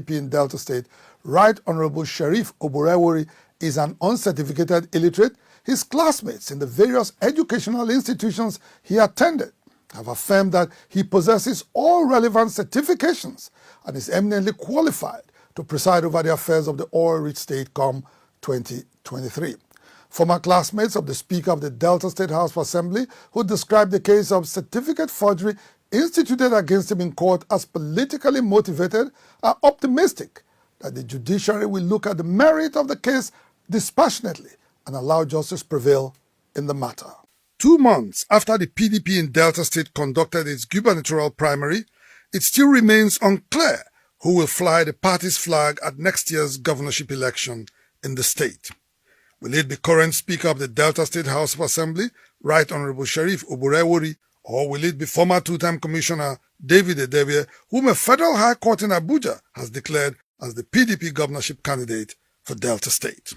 PDP in Delta State, Right Honorable Sheriff Oborevwori, is an uncertificated illiterate, his classmates in the various educational institutions he attended have affirmed that he possesses all relevant certifications and is eminently qualified to preside over the affairs of the oil-rich state come 2023. Former classmates of the Speaker of the Delta State House of Assembly, who described the case of certificate forgery instituted against him in court as politically motivated, are optimistic that the judiciary will look at the merit of the case dispassionately and allow justice prevail in the matter. 2 months after the PDP in Delta State conducted its gubernatorial primary, it still remains unclear who will fly the party's flag at next year's governorship election in the state. Will it be current Speaker of the Delta State House of Assembly, Right Honorable Sheriff Oborevwori, or will it be former two-time Commissioner David Edebie, whom a federal high court in Abuja has declared as the PDP governorship candidate for Delta State?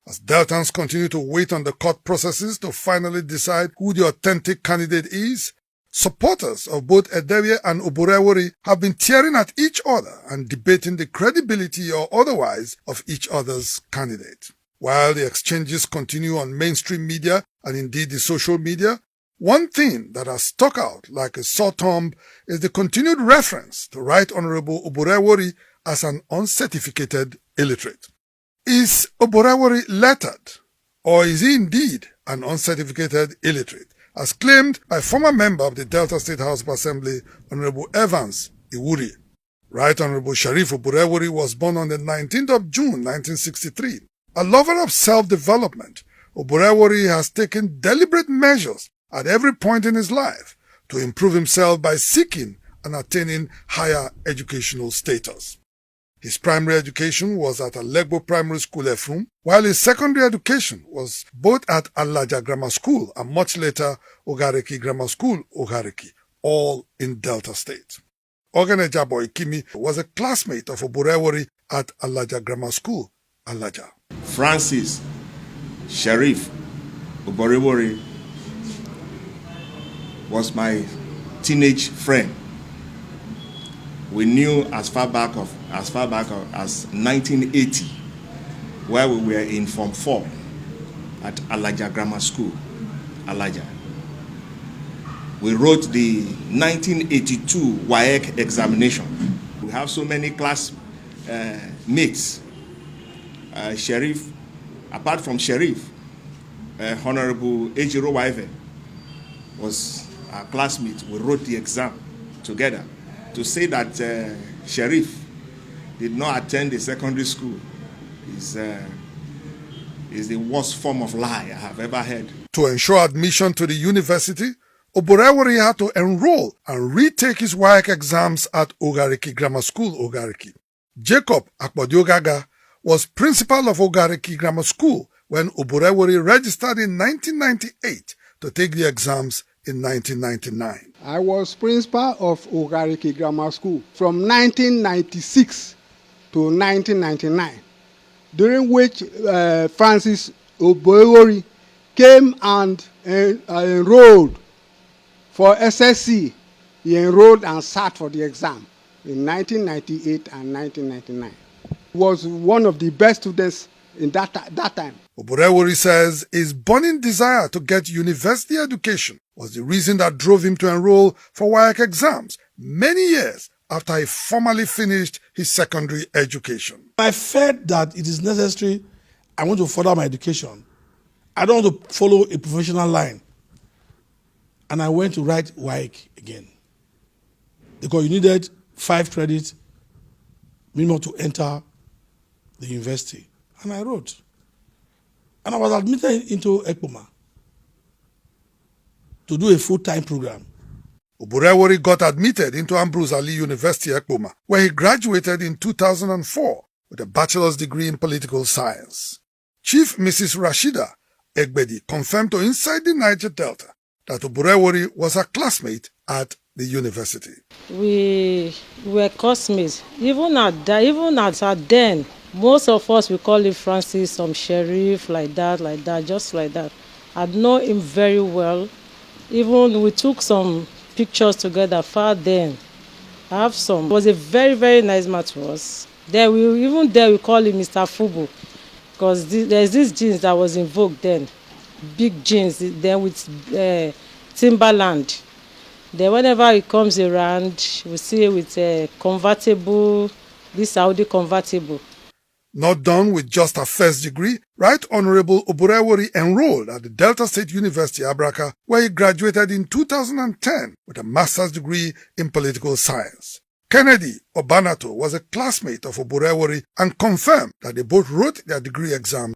As Deltans continue to wait on the court processes to finally decide who the authentic candidate is, supporters of both Edebie and Oborevwori have been tearing at each other and debating the credibility or otherwise of each other's candidate. While the exchanges continue on mainstream media and indeed the social media, one thing that has stuck out like a sore thumb is the continued reference to Right Honorable Oborevwori as an uncertificated illiterate. Is Oborevwori lettered, or is he indeed an uncertificated illiterate, as claimed by former member of the Delta State House of Assembly, Honorable Evans Iwuri? Right Honorable Sheriff Oborevwori was born on the 19th of June 1963. A lover of self-development, Oborevwori has taken deliberate measures at every point in his life to improve himself by seeking and attaining higher educational status. His primary education was at Alegbo Primary School, Efum, while his secondary education was both at Alaja Grammar School and much later Ogareki Grammar School, Ogareki, all in Delta State. Oganejabo Ikimi was a classmate of Oborevwori at Alaja Grammar School, Alaja. Francis Sheriff Oborevwori was my teenage friend. We knew as far back as 1980, where we were in Form 4 at Alaja Grammar School, Alaja. We wrote the 1982 WAEC examination. We have so many class mates. Sheriff, apart from Sheriff, Honorable Ejiro Waive was our classmate. We wrote the exam together. To say that Sheriff did not attend the secondary school is the worst form of lie I have ever heard. To ensure admission to the university, Oborevwori had to enroll and retake his WAEC exams at Ogareki Grammar School, Ogareki. Jacob Akpodiogaga was principal of Ogareki Grammar School when Oborevwori registered in 1998 to take the exams in 1999. I was principal of Ogareki Grammar School from 1996 to 1999, during which Francis Oborevwori came and enrolled for SSC. He enrolled and sat for the exam in 1998 and 1999. He was one of the best students in that time. Oborevwori says his burning desire to get university education was the reason that drove him to enroll for WAEC exams many years after he formally finished his secondary education. I felt that it is necessary. I want to further my education. I don't want to follow a professional line. And I went to write WAEC again, because you needed 5 credits minimum to enter the university. And I wrote. And I was admitted into Ekpoma to do a full-time program. Oborevwori got admitted into Ambrose Ali University, Ekpoma, where he graduated in 2004 with a bachelor's degree in political science. Chief Mrs. Rashida Egbedi confirmed to Inside the Niger Delta that Oborevwori was a classmate at the university. We were classmates. Even at then, most of us, we call him Francis, some Sheriff, like that, just like that. I'd known him very well. Even we took some pictures together far then. I have some. He was a very, very nice man to us. Then we call him Mr. Fubu, because there's this jeans that was in vogue then, big jeans. Then with Timberland. Then whenever he comes around, we see it with a convertible, this Audi convertible. Not done with just her first degree, Right Honorable Oborevwori enrolled at the Delta State University, Abraka, where he graduated in 2010 with a master's degree in political science. Kennedy Obanato was a classmate of Oborevwori and confirmed that they both wrote their degree exam